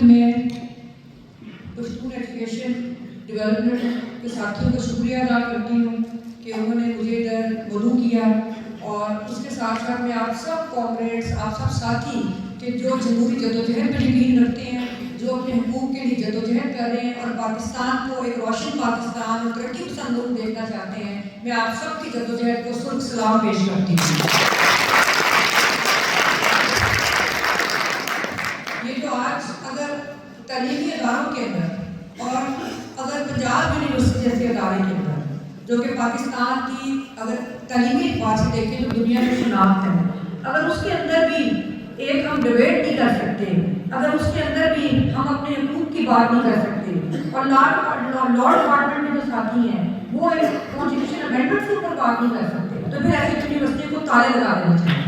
میں Pashtun education development کے ساتھیوں کا شکریہ ادا کرتی ہوں کہ انہوں نے مجھے ادھر مدعو کیا، اور اس کے ساتھ ساتھ میں آپ سب کامریڈس، آپ سب ساتھی کہ جو جمہوری جدوجہد پر یقین رکھتے ہیں، جو اپنے حقوق کے لیے جدوجہد کر رہے ہیں اور پاکستان کو ایک روشن پاکستان اور ترقی پسند ملک دیکھنا چاہتے ہیں، میں آپ سب کی جدوجہد کو سرخ سلام پیش کرتی ہوں۔ یہ جو آج اگر تعلیمی اداروں کے اندر اور اگر پنجاب یونیورسٹی جیسے ادارے کے اندر جو کہ پاکستان کی اگر تعلیمی اعتبار سے دیکھیں تو دنیا میں شناخت ہے، اگر اس کے اندر بھی ایک ہم ڈیبیٹ نہیں کر سکتے، اگر اس کے اندر بھی ہم اپنے حقوق کی بات نہیں کر سکتے، اور لاء ڈپارٹمنٹ کے جو ساتھی ہیں وہ ایک کانسٹیٹیوشن امینڈمنٹ کے اوپر بات نہیں کر سکتے، تو پھر ایسی یونیورسٹی کو تالے لگا دینا چاہیے۔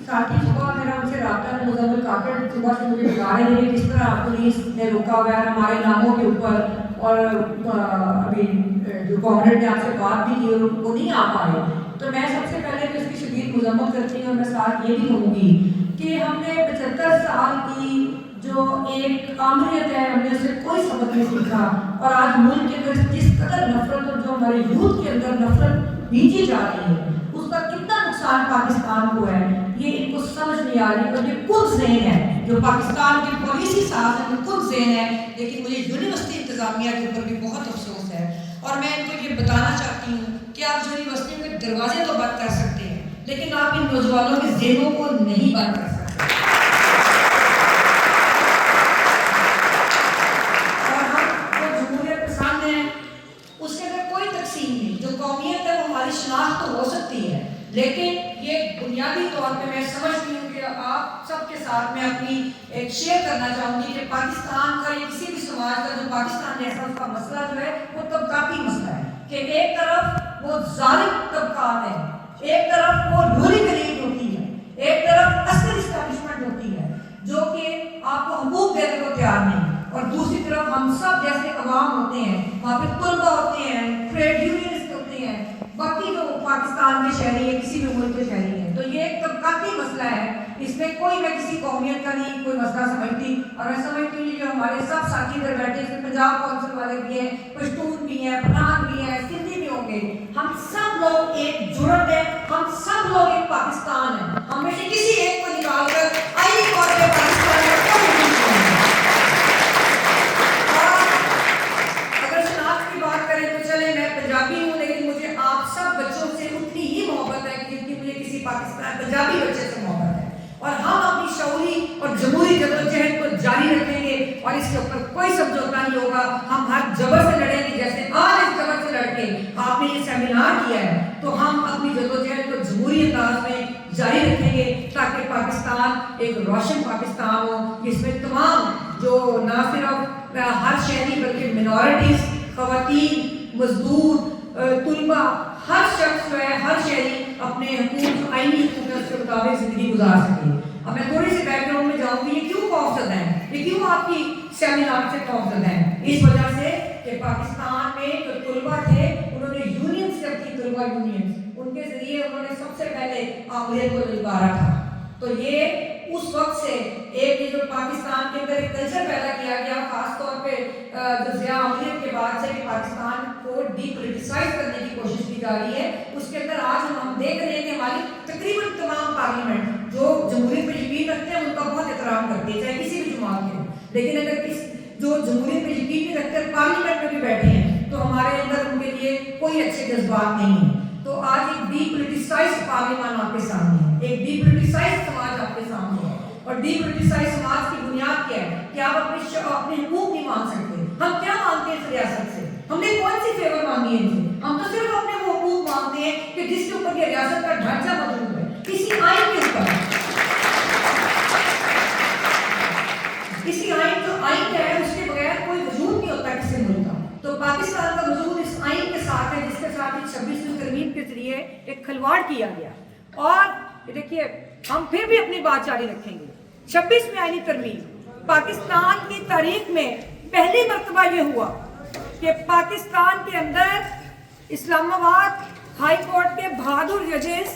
ساتھی صبح میرا ان سے رابطہ ہے، مزمل کاکڑ صبح سے مجھے بتا رہے ہیں کس طرح پولیس نے روکا ہوا ہے ہمارے ناموں کے اوپر، اور ابھی جو کامریڈ نے آپ سے بات بھی کی اور وہ نہیں آ پائے، تو میں سب سے پہلے تو اس کی شدید مذمت کرتی ہوں، اور میں ساتھ یہ بھی کہوں گی کہ ہم نے 75 سال کی جو ایک آمریت ہے ہم نے اس سے کوئی سبق نہیں سیکھا، اور آج ملک کے اندر جس قدر نفرت اور جو ہمارے یوتھ کے اندر نفرت بیجی جا رہی ہے اس کا کتنا نقصان پاکستان کو ہے یہ ان کو سمجھ نہیں آ رہی، اور یہ کل ذہن ہے جو پاکستان کے پالیسی ساز ہیں وہ کل ذہن ہے، لیکن مجھے یونیورسٹی انتظامیہ کے اوپر بھی بہت افسوس ہے، اور میں ان کو یہ بتانا چاہتی ہوں کہ آپ یونیورسٹیوں کے دروازے تو بند کر سکتے ہیں لیکن آپ ان نوجوانوں کے ذہنوں کو نہیں بند کر سکتے، اور ہم جو جمہوریت پسند ہیں اس کے اندر کوئی تقسیم نہیں، جو قومیت ہے وہ ہماری شناخت تو ہو سکتی ہے، لیکن یہ بنیادی طور پہ میں سمجھتی ہوں کہ آپ سب کے ساتھ میں اپنی ایک شیئر کرنا چاہوں گی کہ پاکستان کا یا کسی بھی سماج کا جو پاکستان جیسا اس کا مسئلہ جو ہے وہ طبقاتی مسئلہ ہے، کہ ایک طرف وہ ظالم طبقات ہیں، ایک طرف وہ رولنگ ایلیٹ ہوتی ہے، ایک طرف عسکری اسٹیبلشمنٹ ہوتی ہے جو کہ آپ کو حقوق دینے کو تیار نہیں، اور دوسری طرف ہم سب جیسے عوام ہوتے ہیں، وہاں پہ طلبہ ہوتے ہیں، ٹریڈ یونینسٹ ہوتے ہیں، باقی جو پاکستان کے شہری ہیں کسی بھی ملک کے شہری ہیں، تو یہ ایک طبقاتی مسئلہ ہے، اس میں کوئی میں کسی قومیت کا نہیں کوئی مسئلہ سمجھتی، اور میں سمجھتی ہوں جو ہمارے سب ساتھی ادھر بیٹھے اس میں پنجاب کونسل والے بھی ہیں، پشتون بھی ہیں، پٹھان بھی ہیں، سندھی بھی ہوں گے، ہم سب لوگ ایک جڑت ہیں، ہم سب لوگ ایک پاکستان ہیں، ہم میں سے کسی ایک کو نکال کر آئینی طور پہ پاکستان میں کوئی نہیں چھوڑیں گے۔ اگر شناخت کی بات کریں تو چلے میں پنجابی ہوں لیکن مجھے آپ سب بچوں سے اتنی ہی محبت ہے کہ جتنی مجھے کسی پاکستان پنجابی بچے سے محبت ہے، اور ہم اپنی شعوری اور جمہوری جدوجہد کو جاری رکھیں گے، اور اس کے اوپر کوئی سمجھوتا نہیں ہوگا، ہم ہر جبر سے لڑیں گے، جیسے آج اس جبر سے لڑ کے آپ نے یہ سیمینار کیا ہے تو ہم اپنی جدوجہد کو جمہوری انداز میں جاری رکھیں گے تاکہ پاکستان ایک روشن پاکستان ہو جس میں تمام جو نہ صرف ہر شہری بلکہ منورٹیز، خواتین، مزدور، طلبہ، ہر شخص جو ہے ہر شہری اپنے حقوق آئینی حقوق کے مطابق زندگی گزار سکے۔ اب میں تھوڑی سی بیک گراؤنڈ میں جاؤں گی، یہ کیوں خوفزدہ ہیں، یہ کیوں آپ کی سیمینار سے خوفزدہ ہیں؟ اس وجہ سے کہ پاکستان میں جو طلبہ تھے انہوں نے یونینز جب کی، طلبہ یونینز، ان کے ذریعے انہوں نے سب سے پہلے آمریت کو للکارا تھا، تو یہ اس وقت سے ایک جو پاکستان کے اندر ایک کلچر پیدا کیا گیا، خاص طور پہ جو ضیاء امریت کے بعد سے کہ پاکستان کو ڈی پولیٹیسائز کرنے کی کوشش کی جا رہی ہے، اس کے اندر آج ہم دیکھ رہے ہیں کہ ہماری تقریباً تمام پارلیمنٹ جو جمہوریت پہ یقین رکھتے ہیں ان کا بہت احترام کرتے ہیں چاہے کسی بھی جماعت کے، لیکن اگر جو جمہوریت پہ یقین نہیں رکھتے پارلیمنٹ میں بھی بیٹھے ہیں تو ہمارے اندر ان کے لیے کوئی اچھے جذبات نہیں ہیں، تو آج ایک ڈی پولیٹیسائز پارلیمان آپ کے سامنے ہے، ایک ڈی پولیٹیسائز سماج آپ کے سامنے ہے، اور ڈی پولیٹیسائز سماج کی بنیاد کیا ہے کہ آپ اپنے حقوق نہیں مانگ سکتے، ہم کیا مانگتے ہیں اس ریاست سے، ہم نے کون سی فیور مانگی ہے ان سے، ہم تو صرف اپنے وہ حقوق مانگتے ہیں کہ جس کے اوپر یہ ریاست کا ڈھانچہ موجود ہے، کسی آئین کے اوپر، کسی آئین جو آئین ہے اس کے بغیر کوئی وجود نہیں ہوتا کسی ملک کا، تو پاکستان کا وجود اس آئین کے ساتھ ہے جس کے ساتھ 26ویں ترمیم کے ذریعے ایک کھلواڑ کیا گیا، اور دیکھیے ہم پھر بھی اپنی بات جاری رکھیں گے۔ 26ویں آئینی ترمیم پاکستان کی تاریخ میں پہلی مرتبہ یہ ہوا کہ پاکستان کے اندر اسلام آباد ہائی کورٹ کے بہادر ججز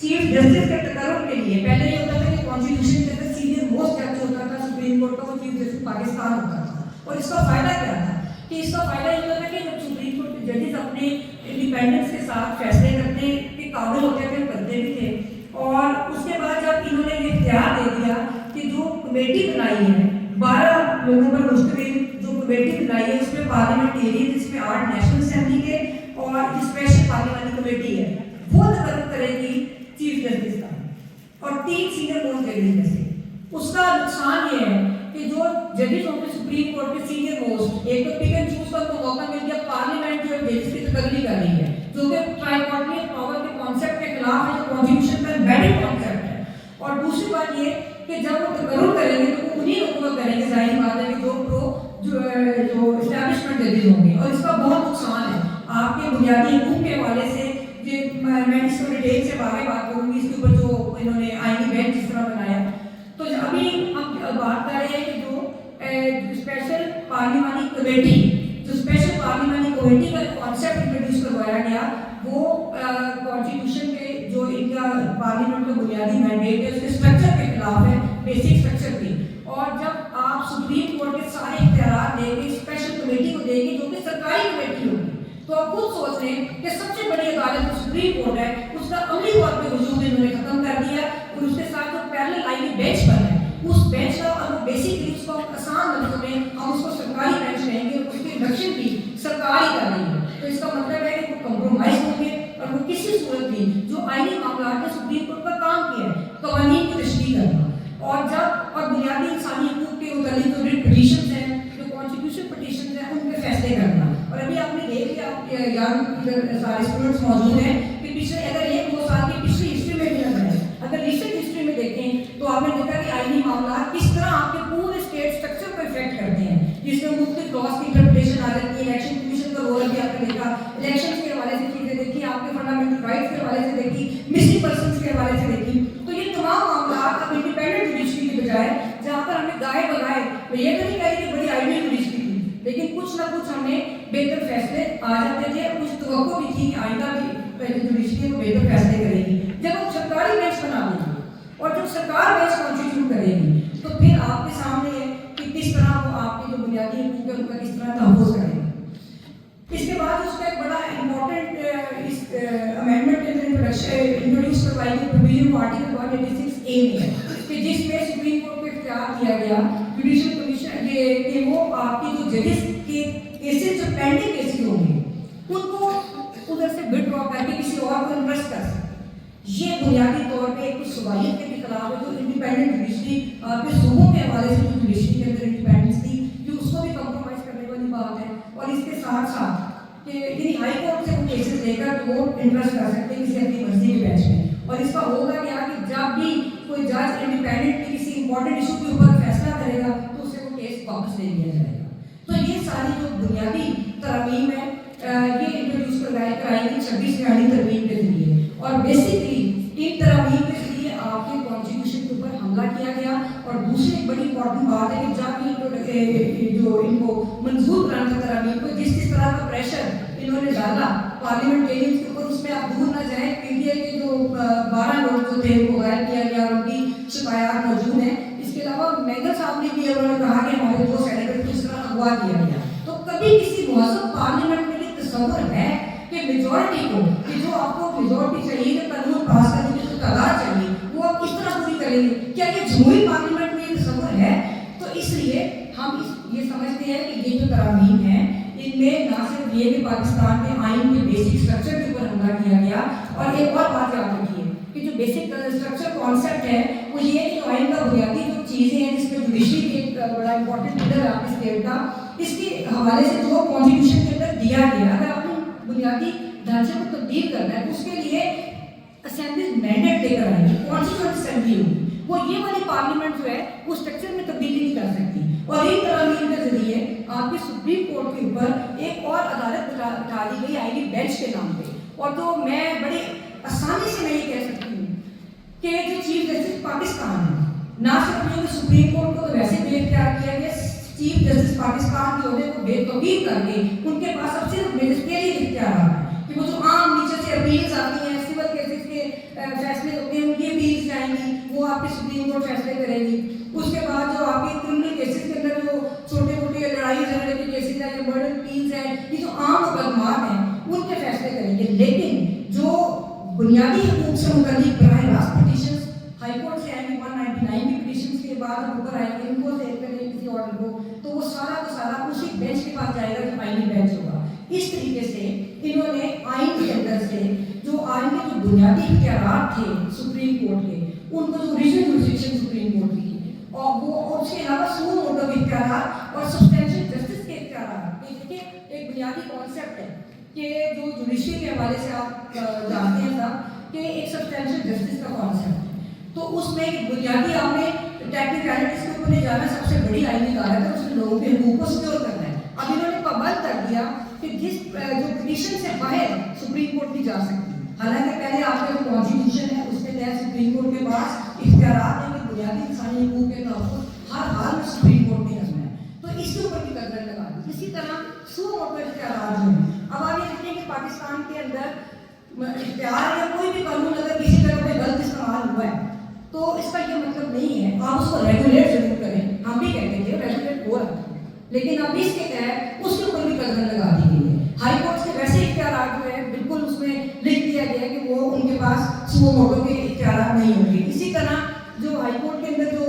چیف جسٹس کے تقرر کے لیے، پہلے یہ ہوتا تھا کہ کانسٹیٹیوشن کے اندر سینئر موسٹ جج ہوتا تھا سپریم کورٹ کا، وہ چیف جسٹس پاکستان ہوتا تھا. اور اس کا فائدہ کیا تھا کہ اس کا فائدہ یہ ہوتا تھا کہ جب سپریم کورٹ کے ججز اپنے انڈیپینڈنس کے ساتھ فیصلے کرنے کے قابل ہوتے تھے، کرتے بھی تھے. اور اس کے بعد جب انہوں نے یہ اختیار دے دیا کہ جو کمیٹی بنائی ہے 12 لوگوں پر مشتمل جو کمیٹی بنائی ہے، اس میں پارلیمنٹیرین، اس میں 8 نیشنل اسمبلی کے اور اسپیشل پارلیمانی کمیٹی ہے، وہ تقرر کرے گی چیف جسٹس کا اور 3 سینئر موسٹ ججز میں سے. اس کا نقصان یہ ہے کہ جو ججز ہوں گے سپریم کورٹ کے سینئر موسٹ، ایک تو پک اینڈ چوز کا کو موقع مل گیا، پارلیمنٹ جو ججز کی تقرری کر رہی ہے جو کہ ٹرائیکارڈینل پاور کے کانسیپٹ کے خلاف ہے، جو کانسٹیٹیوشن کا امبیڈڈ کانسیپٹ ہے. اور دوسری بات یہ کہ جب وہ تقرر کریں گے تو وہ انہیں لوگوں کو کریں گے، ظاہر بات ہے کہ جو اسٹیبلشمنٹ ججز ہوں گے. اور اس کا بہت نقصان ہے آپ کے بنیادی حقوق کے حوالے سے. میں اس کو ڈیٹیل سے آگے بات کروں گی اس کے اوپر جو انہوں نے آئینی بینچ جس طرح بنایا. تو ابھی ہم بات کر رہے ہیں کہ جو اسپیشل پارلیمانی کمیٹی، جو اسپیشل پارلیمانی کمیٹی کا کانسیپٹ انٹروڈیوس کروایا گیا، وہ کانسٹیٹیوشن کے جو ان کا پارلیمنٹ کا بنیادی مینڈیٹ ہے اس کے اسٹرکچر کے خلاف ہے، بیسک اسٹرکچر کی. اور جب آپ سپریم کورٹ کے سارے اختیارات دیں گے اسپیشل کمیٹی کو دیں گے جو کہ سرکاری کمیٹی ہوگی، تو آپ خود سوچ رہے ہیں کہ سب سے بڑی عدالت جو سپریم کورٹ ہے اس کا عملی طور پہ وجود انہوں نے ختم کر دیا ہے. اور اس کے ساتھ جو پیرلل آئینی بینچ بنا ہے اس بینچ کا اور وہ بیسکلی اس کو آسان لفظوں میں ہم اس کو سرکاری بینچ کہیں گے، اس کی انڈکشن بھی سرکاری کر رہی ہے. تو اس کا مطلب ہے کہ وہ کمپرومائز ہوں گے اور وہ کسی صورت بھی جو آئینی معاملات میں سپریم کورٹ کا کام کیا ہے قوانین کی تشریح کرنا اور بنیادی انسانی حقوق کے متعلق جو پٹیشنز ہیں، جو کانسٹیٹیوشن پٹیشنز ہیں، ان پہ فیصلے کرنا. اور ابھی آپ نے دیکھ لیا، آپ یاد سارے اسٹوڈنٹس موجود ہیں کہ پچھلے اگر 1-2 سال کی پچھلی ہسٹری میں بھی نظر ہے، اگر ریسنٹ ہسٹری میں دیکھیں تو آپ نے دیکھا کہ آئینی معاملات کس طرح آپ کے پورے اسٹیٹ اسٹرکچر کو افیکٹ کرتے ہیں، جس میں مختلف لاس کی انٹرپریٹیشن آ جاتی ہے. الیکشن کمیشن کا رول بھی آپ نے دیکھا، الیکشن کے حوالے سے چیزیں دیکھی، آپ کے فنڈامنٹل رائٹس کے حوالے سے دیکھی، مسنگ پرسنس کے حوالے سے دیکھی. تو یہ تمام معاملات اب انڈیپینڈنٹ جوڈیشری کی بجائے جہاں پر ہمیں گائے بگائے، میں یہ تو نہیں کہہ رہی کہ بڑی آئینی جوڈیشری تھی، لیکن کچھ نہ کچھ ہمیں بہتر فیصلے آ جاتے تھے. کچھ توقع بھی تھی کہ آئندہ بھی جوڈیشری وہ بہتر فیصلے کرے گی. جب ہم سرکاری بینچ بنا دیں گے اور جب سرکار بینچ کانسٹیٹیوٹ کرے گی تو پھر آپ کے سامنے ہے کہ کس طرح وہ آپ کے جو بنیادی حقوق ہے ان کا کس طرح تحفظ کرے گا. اس کے بعد اس کا ایک بڑا امپورٹنٹ امینڈمنٹ کے اندر انٹروڈیوس کروائی گئی پروویژن آرٹیکل 186A میں ہے کہ جس میں سپریم کورٹ کو اختیار دیا گیا جوڈیشل کمیشن کہ وہ آپ کی جو ججز کے کیسز جو پینڈنگ کیسز ہوں گے ان کو ادھر سے وڈرا کر کے کسی اور کو انٹرسٹ کر سکتے. یہ بنیادی طور پہ ایک صلاحیت کے بھی خلاف ہے جو انڈیپینڈنٹ جوڈیشری آپ کے صوبوں کے حوالے سے جو جوڈیشری کے اندر انڈیپینڈنس تھی جو اس کو بھی کمپرومائز کرنے والی بات ہے. اور اس کے ساتھ ساتھ کہ یعنی ہائی کورٹ سے وہ کیسز لے کر وہ انٹرسٹ کر سکتے ہیں کسی اپنی مرضی کے بینچ میں. اور اس کا ہوگا کیا کہ جب بھی کوئی جج انڈیپینڈنٹ کسی امپورٹنٹ ایشو کے اوپر فیصلہ کرے گا تو اسے وہ کیس واپس لے لیا جائے گا. تو یہ ساری جو بنیادی ترامیم ہے یہ انٹروڈیوس کرائی گئی 26 میعادی ترمیم کے ذریعے. اور بیسکلی ان ترامیم کے ذریعے آپ کے کانسٹیٹیوشن کے اوپر حملہ کیا گیا. اور دوسری ایک بڑی امپورٹنٹ بات ہے کہ جب جو ان کو منظور کرانا تھا ترامیم کو، جس طرح کا پریشر انہوں نے ڈالا پارلیمنٹیرینز کے اوپر، اس میں آپ دور نہ جائیں. پی ٹی آئی کے جو 12 لوگ جو تھے ان کو غائب کیا گیا اور ان کی شکایات موجود ہیں. اس کے علاوہ مینگل صاحب نے بھی انہوں نے کہا کہ ہمارے 2 سینیٹر کو اس طرح اغوا کیا گیا. تو کبھی کسی مہذب پارلیمنٹ میں یہ تصور ہے کہ میجورٹی کو کہ جو آپ کو میجورٹی چاہیے کہ قانون پاس کرنے کی جو تعداد چاہیے وہ آپ کس طرح پوری کریں گے؟ کیا یہ جمہوری پارلیمنٹ میں یہ تصور ہے؟ تو اس لیے ہم یہ سمجھتے ہیں کہ یہ جو ترامیم ہیں ان میں نہ صرف یہ کہ پاکستان کے آئین کے بیسک اسٹرکچر کے اوپر حملہ کیا گیا، اور ایک اور بات یاد رکھیے کہ جو بیسک اسٹرکچر کانسیپٹ ہے وہ یہ ہے کہ آئین کا بنیادی جو چیزیں ہیں جس میں جوڈیشری کی ایک بڑا امپورٹنٹ لیڈر ہے آپ کے اسٹیٹ کا، اس کے حوالے سے جو کانسٹیٹیوشن کے اندر دیا گیا اگر آپ نے بنیادی ڈھانچے کو تبدیل کرنا ہے تو اس کے لیے اسمبلی مینڈیٹ لے کر آئیں گے، کانسٹیٹیوشن اسمبلی ہوگی. وہ یہ والی پارلیمنٹ جو ہے وہ اسٹرکچر میں تبدیلی نہیں کر سکتی. اور ان ترامیم کے ذریعے آپ کے سپریم کورٹ کے اوپر ایک اور عدالت بٹھا دی گئی آئینی بینچ کے نام پہ. اور تو میں بڑی آسانی سے میں یہ کہہ سکتی ہوں کہ جو چیف جسٹس پاکستان ہے، نہ صرف یہ سپریم کورٹ کو تو ویسے بھی اختیار کیا گیا، چیف جسٹس پاکستان کے عہدے کو بے توقیر کر کے ان کے پاس اب صرف میجسٹریل اختیارات ہیں کہ وہ جو عام نیچے سے اپیلز آتی ہیں، سول کیسز کورٹ فیصلے کرے گی. اس کے بعد جو آپ کے کرمنل کیسز کے اندر جو چھوٹے موٹے لڑائی جھگڑے کے کیسز ہیں یا مرڈر کیس ہیں, یہ جو عام مقدمات ہیں ان کے فیصلے کریں گے. لیکن جو بنیادی حقوق سے متعلق براہ راست پٹیشنز ہائی کورٹ سے آئیں گی, 199 کی پٹیشنز کے بعد ہم اوپر آئیں گے, ان کو دیکھ کریں کسی آرڈر کو, تو وہ سارا کا سارا اسی بینچ کے پاس جائے گا جو آئینی بینچ ہوگا. اس طریقے سے انہوں نے آئین کے اندر سے جو آئین کے جو بنیادی اختیارات تھے سپریم کورٹ کے, ان کو جو اوریجنل جورسڈکشن سپریم کورٹ کی, اور وہ اور اس کے علاوہ سو موٹو کے اختیارات اور سبسٹینشیل جسٹس کے اختیارات. دیکھیے ایک بنیادی کانسیپٹ ہے کہ جو جوڈیشری کے حوالے سے آپ جانتے ہیں صاحب کہ ایک سبسٹینشیل جسٹس کا کانسیپٹ ہے, تو اس میں ایک بنیادی آپ نے ٹیکنیکلٹیز کے اوپر لے جانا سب سے بڑی آئینی عدالت ہے, اس میں لوگوں کے حقوق کو سیکیور کرنا ہے. اب انہوں نے پابند کر دیا کہ جس جو پٹیشن سے باہر سپریم کورٹ نہیں جا سکتی, حالانکہ پہلے آپ کا جو کانسٹیٹیوشن ہے اس کے تحت سپریم کورٹ کے پاس اختیارات ہیں کہ بنیادی انسانی حقوق کے تحفظ ہر حال میں سپریم کورٹ نے کرنا ہے, تو اس کے اوپر بھی قدر لگا دی. اسی طرح سو موٹو اختیارات جو ہیں, اب آپ یہ دیکھیں کہ پاکستان کے اندر اختیار یا کوئی بھی قانون اگر کسی جگہ پہ غلط استعمال ہوا ہے تو اس کا یہ مطلب نہیں ہے آپ اس کو ریگولیٹ ضرور کریں. ہم بھی کہتے تھے ریگولیٹ ہو رہا ہے, لیکن اب اس کے تحت اس کے اوپر بھی قدر لگا دی گئی ہے. ہائی کورٹ کے ویسے اختیارات جو ہے بالکل اس میں لکھ دیا گیا ہے کہ وہ ان کے پاس سو موٹو کے اختیارات نہیں ہوں گے. اسی طرح جو ہائی کورٹ کے اندر جو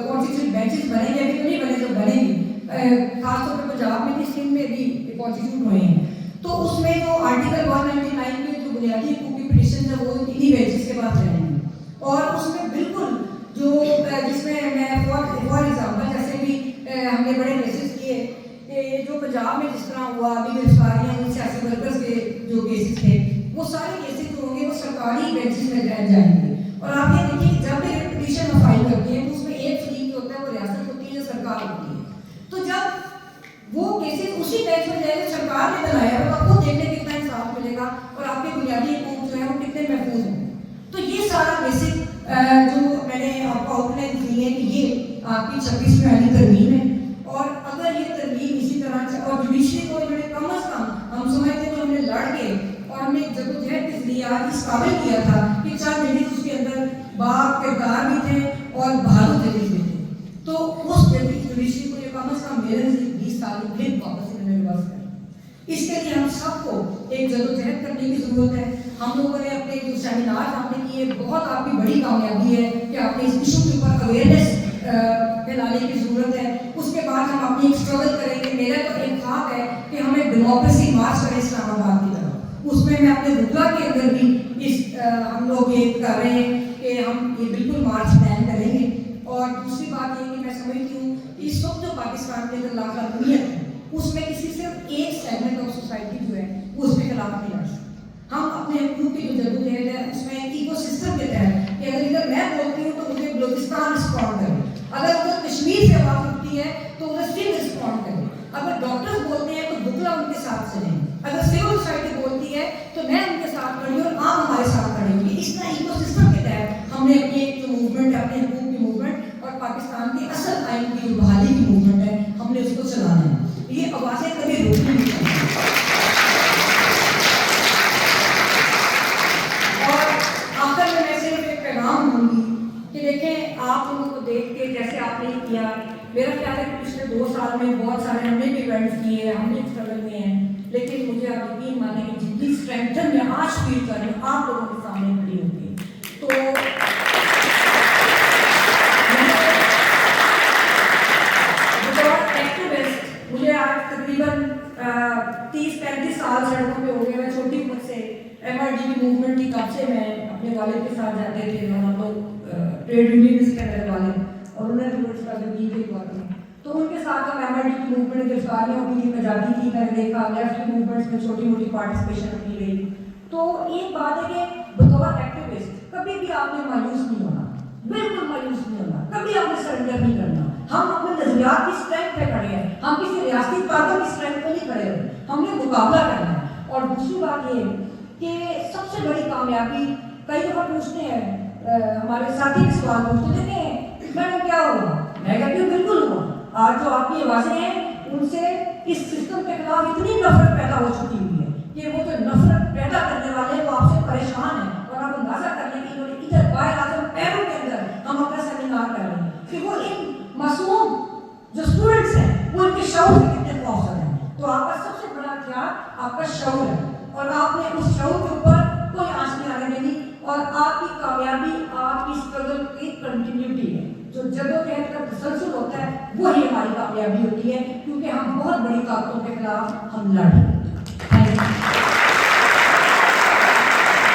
کانسٹیٹیوشن بینچز بنے گے, ابھی تو نہیں بنے, جو بنے گی خاص طور پہ پنجاب میں بھی سندھ میں بھی کانسٹیٹیوٹ ہوئے ہیں, تو اس میں جو آرٹیکل 199 کے جو بنیادی حقوق کی پٹیشن ہے وہ انہی بینچز کے پاس رہیں گے. اور اس میں بالکل جو جس میں فار ایگزامپل جیسے بھی ہم نے بڑے کیسز کیے کہ جو پنجاب میں جس طرح ہوا, ابھی گرفتاریاں ہوئی سیاسی ورکرز کے جو کیسز تھے, وہ سارے کیسز جو ہوں گے وہ سرکاری بینچز میں جائیں گے. اور آپ یہ دیکھیے جب بھی پٹیشن فائل کرتے ہیں تو اس میں ایک فریق جو ہوتا ہے وہ ریاست ہوتی ہے یا سرکار ہوتی ہے, تو جب وہ کیسز اسی بینچ میں جائے گا سرکار نے بنایا ہے, تو آپ کو دیکھنے کتنا انصاف ملے گا اور آپ کے بنیادی حقوق جو ہے وہ کتنے محفوظ ہوں گے. تو یہ سارا بیسک جو میں نے آپ کو آؤٹ لائن دی ہے کہ یہ آپ کی 26ویں آئینی ترمیم ہے, اور اگر یہ ترمیم اسی طرح سے اور جوڈیشری کو انہوں نے کم از کم ہم سمجھتے ہیں کہ ہم نے لڑ کے اور ہم نے جدوجہد کے ذریعے آج اس قابل کیا تھا کہ 4 لیڈیز اس کے اندر باپ کردار بھی تھے اور بہادر ججز بھی تھے, تو اس جوڈیشری کو یہ کم از کم میرے نزدیک 20 سال میں واپس انہوں نے ریورس کر. اس کے لیے ہم سب کو ایک جدوجہد کرنے کی ضرورت ہے. ہم لوگوں نے اپنے جو سیمینار ہم نے کیے, بہت آپ کی بڑی کامیابی ہے کہ آپ نے اس ایشو کے اوپر اویئرنیس پھیلانے کی ضرورت ہے. اس کے بعد ہم اپنی ایک اسٹرگل کریں گے. میرا تو ایک خواب ہے کہ ہم ایک ڈیموکریسی مارچ کریں اسلام آباد کی طرف. اس میں اپنے رتبہ کے اندر بھی ہم لوگ یہ کر رہے ہیں کہ ہم یہ بالکل مارچ پلان کریں گے. اور دوسری بات یہ کہ میں سمجھتی ہوں کہ اس وقت جو پاکستان کے اندر لاقانونیت ہے اس میں کسی صرف ایک سیگمنٹ آف سوسائٹی جو ہے وہ اس کے خلاف نہیں لڑ سکتا. ہم اپنے حقوق کی جو جدوجہد ہے اس میں ایکو سسٹم کے تحت کہ اگر ادھر میں بولتی ہوں تو مجھے بلوچستان رسپونڈ کرے, اگر ادھر کشمیر سے آواز اٹھتی ہے تو ادھر سندھ رسپونڈ کرے, اگر ڈاکٹرز بولتے ہیں تو بکلا ان کے ساتھ چلیں, اگر سول سوسائٹی بولتی ہے تو میں ان کے ساتھ کھڑی ہوں اور آپ ہمارے ساتھ کھڑے ہوں. اس طرح ایکو سسٹم کے تحت ہم نے اپنی ایک جو موومنٹ ہے اپنے حقوق کی موومنٹ اور پاکستان کی اصل آئین کی جو بحالی کی موومنٹ ہے ہم نے اس کو چلانا ہے. یہ آوازیں کبھی روکنی نہیں چاہیے. اور آخر میں صرف ایک پیغام دوں گی کہ دیکھیں آپ لوگوں کو دیکھ کے جیسے آپ نے کیا, میرا خیال ہے کہ پچھلے 2 سال میں بہت سارے ہم نے بھی ایونٹس کیے, ہم نے اسٹرگل میں ہیں, لیکن مجھے آپ یقین مانیں کہ جتنی اسٹرینتھن میں آج فیل کر رہی ہوں آپ لوگوں کے سامنے کھڑی ہوگی. تو مجھے آج تقریباً 30-35 سال سڑکوں پہ ہو گئے. میں چھوٹی عمر سے MRD کی موومنٹ کی کب سے میں اپنے والد کے ساتھ جاتے تھے, ہم لوگ ٹریڈ یونینس کے میرے والد اور انہوں نے روز کا جو کی گئی بات ہے, تو ان کے ساتھ ہم MRD کی موومنٹ گرفتاریوں کی میں جاتی تھی, میں نے دیکھا لیفٹ کی موومنٹس میں چھوٹی موٹی پارٹیسپیشن کی گئی. تو ایک بات ہے کہ بطور ایکٹیوسٹ کبھی بھی آپ نے مایوس نہیں ہونا, بالکل مایوس نہیں ہونا, کبھی آپ نے سرنڈر نہیں کرنا. ہم اپنے نظریات کی اسٹرینتھ پہ کھڑے ہیں, ہم کسی ریاستی طاقت کی اسٹرینتھ پہ نہیں کھڑے ہوئے, ہم نے مقابلہ کرنا ہے. اور دوسری بات یہ ہے کہ سب سے بڑی کامیابی, کئی دفعہ پوچھتے ہیں ہمارے ساتھی کے سوال پوچھتے ہیں میڈم کیا ہوگا, میں کہتی ہوں بالکل ہوگا. آج جو آپ کی آوازیں ہیں ان سے اس سسٹم کے خلاف اتنی نفرت پیدا ہو چکی ہوئی ہے کہ وہ جو نفرت پیدا کرنے والے وہ آپ سے پریشان ہیں. اور آپ اندازہ کر لیں کہ انہوں نے ادھر باہر اعظم پیروں کے اندر ہم اپنا سیمینار شعور سے کتنے مؤثر ہیں. تو آپ کا سب سے بڑا ہتھیار آپ کا شعور ہے اور آپ نے اس شعور کے اوپر کوئی آنچ نہیں آنے دینی. اور آپ کی کامیابی آپ کی اسٹرگل کی کنٹینیوٹی ہے. جو جدوجہد کا تسلسل ہوتا ہے وہی ہماری کامیابی ہوتی ہے, کیونکہ ہم بہت بڑی طاقتوں کے خلاف ہم لڑ رہے ہیں.